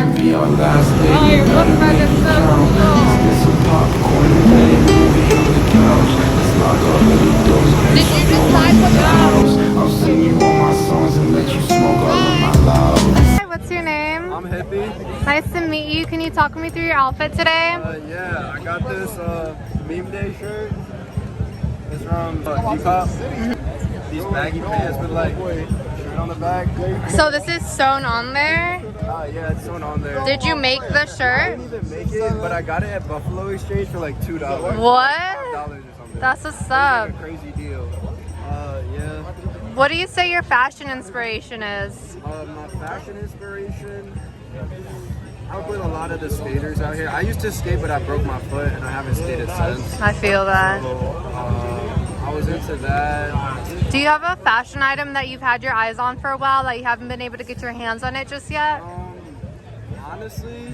could be our last day. Oh, your book bag is so cool. Let's get some popcorn and play a movie on the couch. Let's lock all of the doors. Did you decide what I'll sing you all my songs and let you smoke all of my loud. Hi, what's your name? I'm Hippie. Nice to meet you. Can you talk me through your outfit today? Yeah, I got this meme day shirt. It's from Depop. These baggy pants with like shirt on the back. So this is sewn on there? Yeah, it's sewn on there. Did you make the I shirt? didn't even make it, but I got it at Buffalo Exchange for like $2. What? $5 or something. That's what's It was up. like a crazy deal. Yeah. What do you say your fashion inspiration is? My fashion inspiration. I work with a lot of the skaters out here. I used to skate, but I broke my foot and I haven't skated since. I feel that. So, I was into that. Do you have a fashion item that you've had your eyes on for a while that you haven't been able to get your hands on it just yet? Honestly,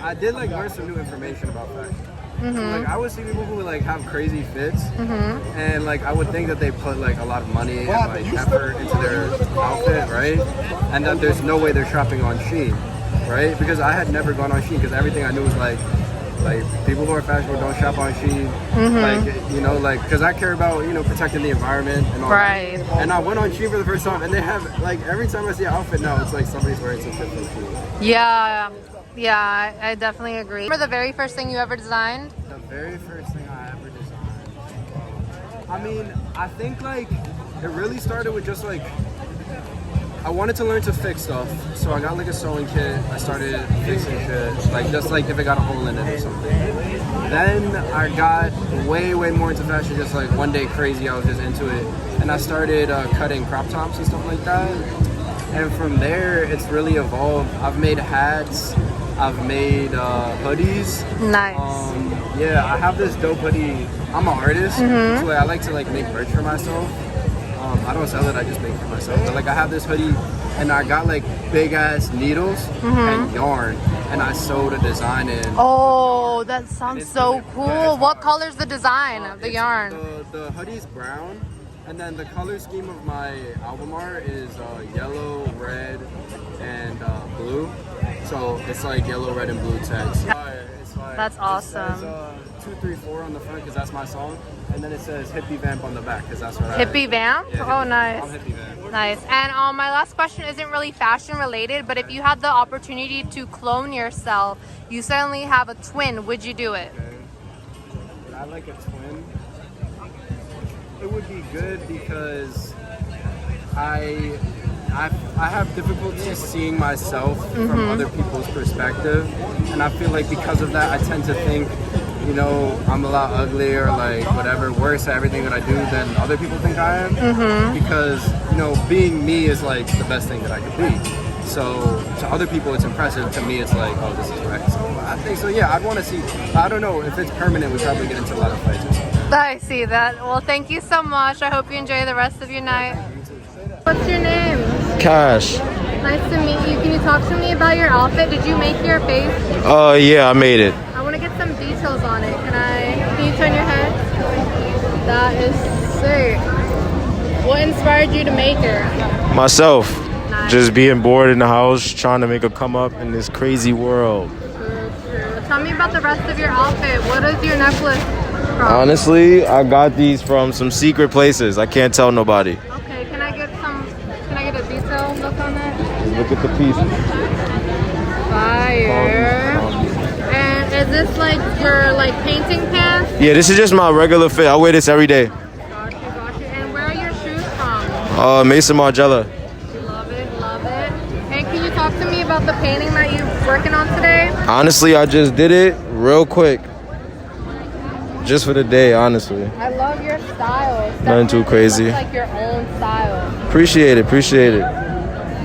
I did like learn some new information about fashion. So, like I would see people who would like have crazy fits, and like I would think that they put like a lot of money and like effort into their outfit, right? And that there's no way they're shopping on Shein, right? Because I had never gone on Shein because everything I knew was like people who are fashionable don't shop on Shein, like you know, like because I care about protecting the environment and all Right. that. And I went on Shein for the first time, and they have like every time I see an outfit now, it's like somebody's wearing some shit from Shein. Yeah, I definitely agree. Remember the very first thing you ever designed? The very first thing I ever designed. I mean, I think like it really started with just like I wanted to learn to fix stuff, so I got like a sewing kit. I started fixing shit, like just like if it got a hole in it or something. Then I got way more into fashion. Just like one day crazy, I was just into it, and I started cutting crop tops and stuff like that. And from there, it's really evolved. I've made hats. I've made hoodies. Nice. Yeah, I have this dope hoodie. I'm an artist, so like, I like to like make merch for myself. I don't sell it, I just make it for myself. But like I have this hoodie, and I got like big ass needles and yarn, and I sewed a design in. Oh, that sounds so cool. Yeah, What color's the design of the yarn? The hoodie's brown, and then the color scheme of my album art is yellow, red, and blue. So it's like yellow, red, and blue text. It's fire. That's awesome. It says 234 on the front because that's my song, and then it says Hippie Vamp on the back because that's what Hippie Vamp? Yeah, Oh, nice. I'm Hippie Vamp. Nice. And my last question isn't really fashion related, but if you had the opportunity to clone yourself, you suddenly have a twin, would you do it? Okay. I like a twin. It would be good because I have difficulty seeing myself from other people's perspective, and I feel like because of that I tend to think I'm a lot uglier, like whatever, worse at everything that I do than other people think I am, because being me is like the best thing that I could be. So to other people it's impressive, to me it's like, oh, this is right. So I think so, yeah, I'd want to see. I don't know if it's permanent, we probably get into a lot of fights or something. I see that. Well, thank you so much. I hope you enjoy the rest of your night. What's your name? Kash. Nice to meet you. Can you talk to me about your outfit? Did you make your face? Yeah, I made it. I want to get some details on it. Can you turn your head? That is sick. What inspired you to make it? Myself. Nice. Just being bored in the house, trying to make a come up in this crazy world. True. Tell me about the rest of your outfit. What is your necklace from? Honestly, I got these from some secret places. I can't tell nobody. Okay, can I get a detailed look on that? Look at the pieces. Fire. And is this like your painting pants? Yeah, this is just my regular fit. I wear this every day. Got you. And where are your shoes from? Mason Margiela. Love it. And can you talk to me about the painting that you're working on today? Honestly, I just did it real quick. Just for the day, honestly. I love your style. It's Nothing too crazy. Looks like your own style. Appreciate it.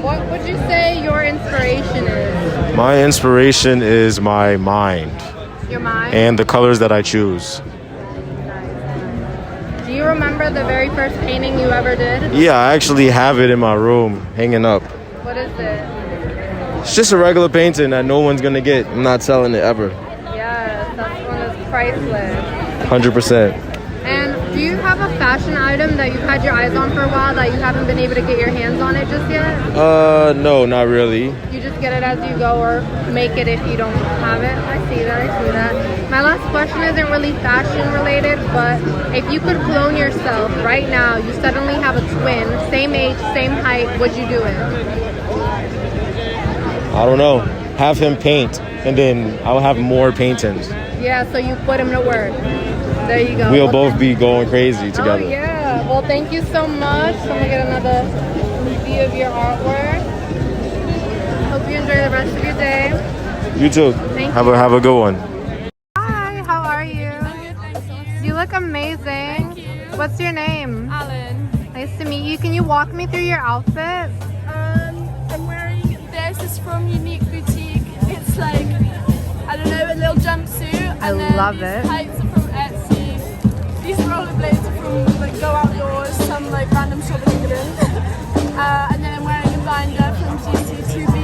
What would you say your inspiration is? My inspiration is my mind Your mind? and the colors that I choose. Do you remember the very first painting you ever did? Yeah, I actually have it in my room, hanging up. What is it? It's just a regular painting that no one's gonna get. I'm not selling it ever. Yes, that's one that's priceless. 100%. And Do you have a fashion item that you've had your eyes on for a while that you haven't been able to get your hands on it just yet? No, not really. You just get it as you go or make it if you don't have it? I see that. My last question isn't really fashion related, but if you could clone yourself right now, you suddenly have a twin, same age, same height, would you do it? I don't know. Have him paint, and then I'll have more paintings. Yeah, so you put him to work. There you go. We'll both be going crazy together. Oh, yeah. Well, thank you so much. I'm going to get another view of your artwork. Hope you enjoy the rest of your day. You too. Have a good one. Hi, how are you? I'm good, thanks. You look amazing. Thank you. What's your name? Alan. Nice to meet you. Can you walk me through your outfit? I'm wearing this. Is from Unique Boutique. It's like, I don't know, a little jumpsuit. I And then love these it. tights are from Etsy. These rollerblades are from like Go Outdoors, some like random shop in England. And then I'm wearing a binder from GC2B.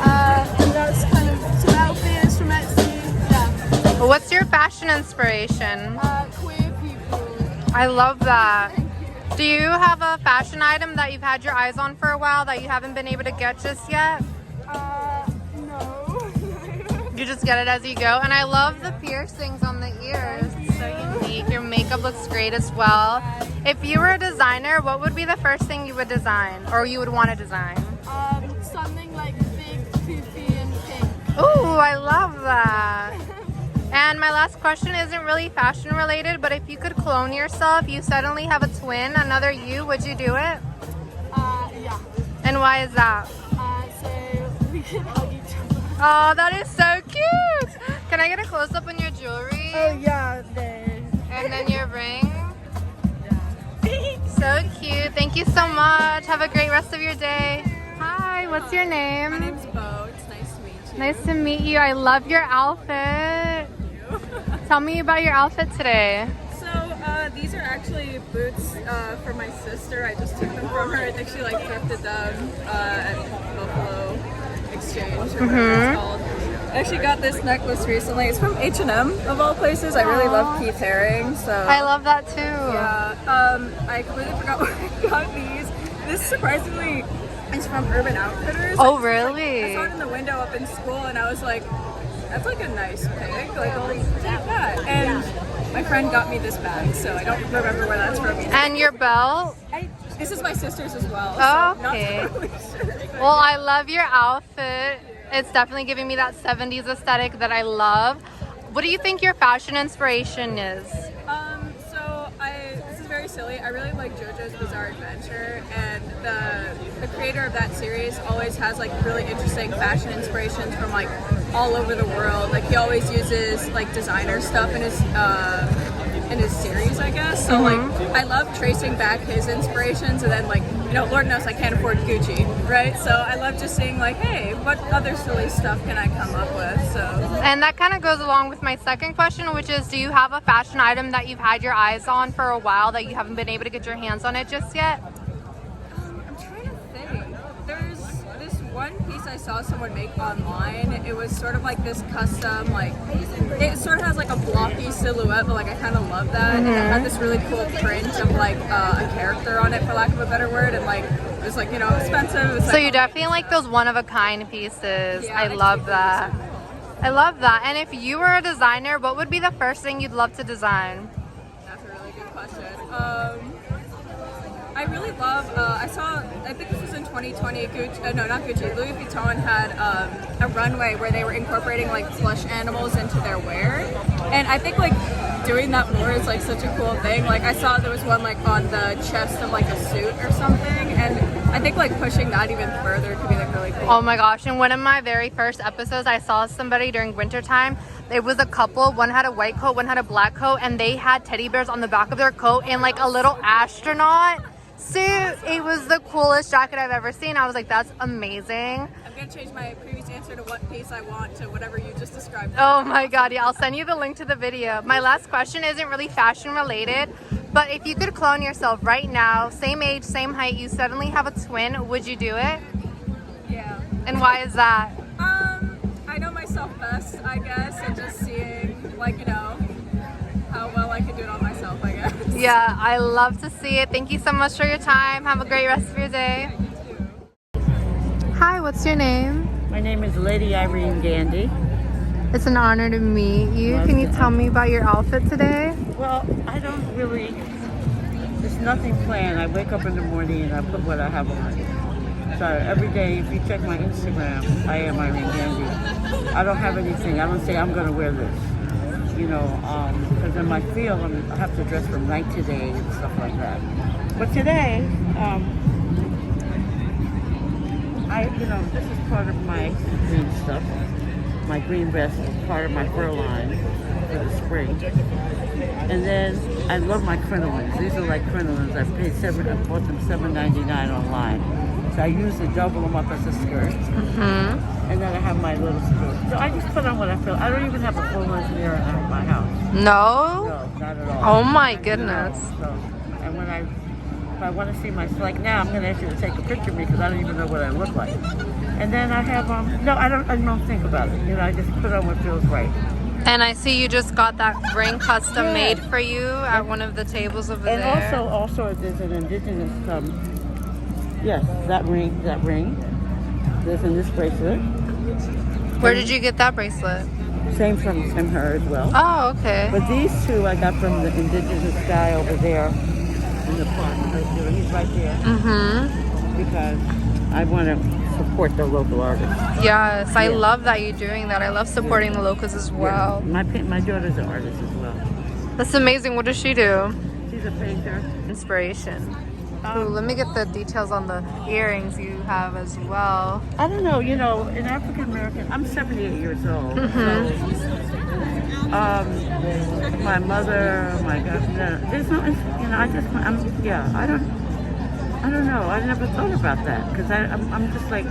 And that's kind of some outfits from Etsy. Yeah. What's your fashion inspiration? Queer people. I love that. Do you have a fashion item that you've had your eyes on for a while that you haven't been able to get just yet? No. You just get it as you go. And I love the piercings on the ears. It's so unique. Your makeup looks great as well. If you were a designer, what would be the first thing you would design or you would want to design? Something like big, poofy, and pink. Ooh, I love that. And my last question isn't really fashion related, but if you could clone yourself, you suddenly have a twin, another you, would you do it? Yeah. And why is that? So we can hug each other. Oh, that is so cute. Can I get a close up on your jewelry? Oh yeah, there. And then your ring? So cute. Thank you so much. Have a great rest of your day. Hi, what's your name? My name's Beau. It's nice to meet you. Nice to meet you. I love your outfit. Tell me about your outfit today. So these are actually boots for my sister. I just took them from her. I think she like thrifted them at Buffalo Exchange or whatever it's called. I actually got this necklace recently. It's from H&M of all places. I really love Keith Haring. So I love that too. yeah. I completely forgot where I got these. This surprisingly is from Urban Outfitters. Oh, I really? saw it in the window up in school, and I was like, that's like a nice pick. Like, I'll take that. And my friend got me this bag, so I don't remember where that's from either. And your belt? This is my sister's as well. Oh, so okay. Not totally sure. Well, I love your outfit. It's definitely giving me that 70s aesthetic that I love. What do you think your fashion inspiration is? This is very silly. I really like JoJo's Bizarre Adventure, and the creator of that series always has like really interesting fashion inspirations from like all over the world. Like he always uses like designer stuff in his series, I guess. So like I love tracing back his inspirations, and then like, you know, Lord knows I can't afford Gucci, right? So I love just seeing like, hey, what other silly stuff can I come up with? So And that kind of goes along with my second question, which is, do you have a fashion item that you've had your eyes on for a while that you haven't been able to get your hands on it just yet? I'm trying to think. There's this one piece I saw someone make online. It was sort of like this custom, like, it sort of has like a blocky silhouette, but like I kind of love that. And it had this really cool print of like a character on it, for lack of a better word. And like, it was like, you know, expensive. It was, So like, you definitely like those one-of-a-kind pieces. Yeah, I I love think that. I love that. And if you were a designer, what would be the first thing you'd love to design? That's a really good question. I really love, I think this was in 2020, Louis Vuitton had a runway where they were incorporating like plush animals into their wear. And I think like doing that more is like such a cool thing. Like I saw there was one like on the chest of like a suit or something. And I think like pushing that even further could be like really cool. Oh my gosh, in one of my very first episodes, I saw somebody during wintertime. It was a couple, one had a white coat, one had a black coat, and they had teddy bears on the back of their coat and like a little astronaut suit. It was the coolest jacket I've ever seen. I was like, that's amazing. I'm gonna change my previous answer to what piece I want to whatever you just described. Oh my god, yeah, I'll send you the link to the video. My last question isn't really fashion related, but if you could clone yourself right now, same age, same height, you suddenly have a twin, would you do it? Yeah. And why is that? I know myself best, I guess, and just seeing, like, you know, how well I can do it on myself, I guess. Yeah, I love to see it. Thank you so much for your time. Have a great rest of your day. Hi, what's your name? My name is Lady Irene Gandy. It's an honor to meet you. Can you tell me about your outfit today? Well, I don't really, there's nothing planned. I wake up in the morning and I put what I have on. So every day, if you check my Instagram, I am Irene Gandy. I don't have anything. I don't say I'm going to wear this. You know, because in my field, I have to dress from night to day and stuff like that. But today, this is part of my green stuff. My green vest is part of my fur line for the spring. And then I love my crinolines. These are like crinolines. I bought them $7.99 online. So I usually double them up as a skirt. And then I have my little skirt. So I just put on what I feel. I don't even have a full-length mirror at my house. No? No, not at all. Oh my goodness. So, and when if I want to see myself, like now, I'm going to ask you to take a picture of me because I don't even know what I look like. And then I have, no, I don't think about it. You know, I just put on what feels right. And I see you just got that ring custom made for you at one of the tables over there. And also there's an indigenous, yes, that ring. There's in this bracelet. Where did you get that bracelet? Same from her as well. Oh, okay. But these two I got from the indigenous guy over there in the park. He's right there. Because I want to support the local artists. Yes, I love that you're doing that. I love supporting the locals as well. My daughter's an artist as well. That's amazing. What does she do? She's a painter. Inspiration. Ooh, let me get the details on the earrings you have as well. I don't know, in African American, I'm 78 years old. So, my mother, my God, there's no, I don't know. I never thought about that because I'm just like.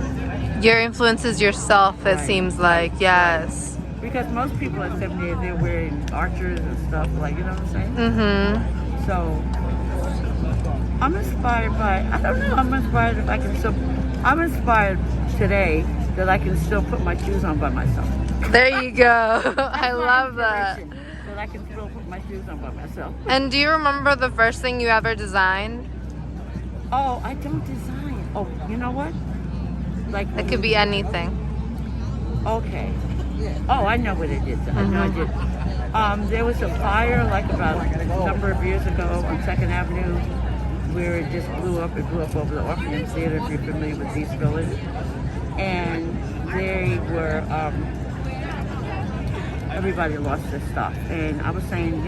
Your influence is yourself, it seems like, yes. Because most people at 78, they're wearing archers and stuff, like, you know what I'm saying? So, I'm inspired by, I don't know, I'm inspired today that I can still put my shoes on by myself. There you go. I love that. That I can still put my shoes on by myself. And do you remember the first thing you ever designed? Oh, I don't design. Oh, you know what? Like it could be anything. Okay. Oh, I know what it is. I know I did. There was a fire like about a number of years ago on 2nd Avenue where it just blew up. It blew up over the Orpheum Theater, if you're familiar with East Village. And they were, everybody lost their stuff. And I was saying,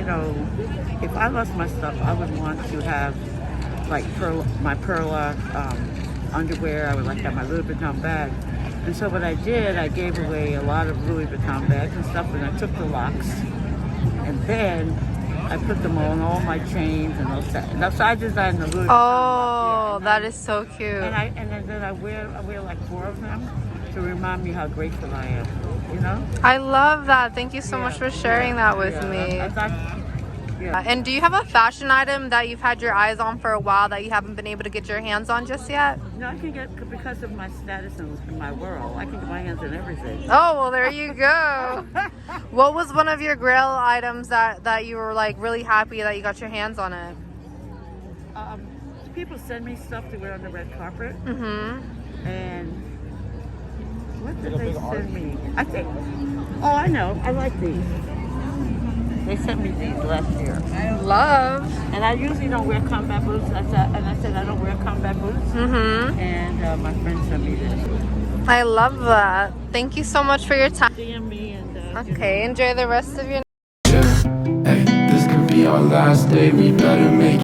if I lost my stuff, I would want to have like my Perla underwear. I would like to have my Louis Vuitton bag. And so what I did, I gave away a lot of Louis Vuitton bags and stuff, and I took the locks, and then I put them all my chains and those. So I designed the Louis Vuitton. Oh, that is so cute. And then I wear like 4 of them to remind me how grateful I am. I love that. Thank you so much for sharing that with me. And do you have a fashion item that you've had your eyes on for a while that you haven't been able to get your hands on just yet? No, I can get, because of my status in my world, I can get my hands on everything. Oh, well, there you go. What was one of your grail items that you were like really happy that you got your hands on it? People send me stuff to wear on the red carpet. And what did they send me? I think, I know, I like these. They sent me these last year. Love. And I usually don't wear combat boots. I said I don't wear combat boots. And my friend sent me this. I love that. Thank you so much for your time. DM me and okay, enjoy the rest of your Hey, this could be our last day. We better make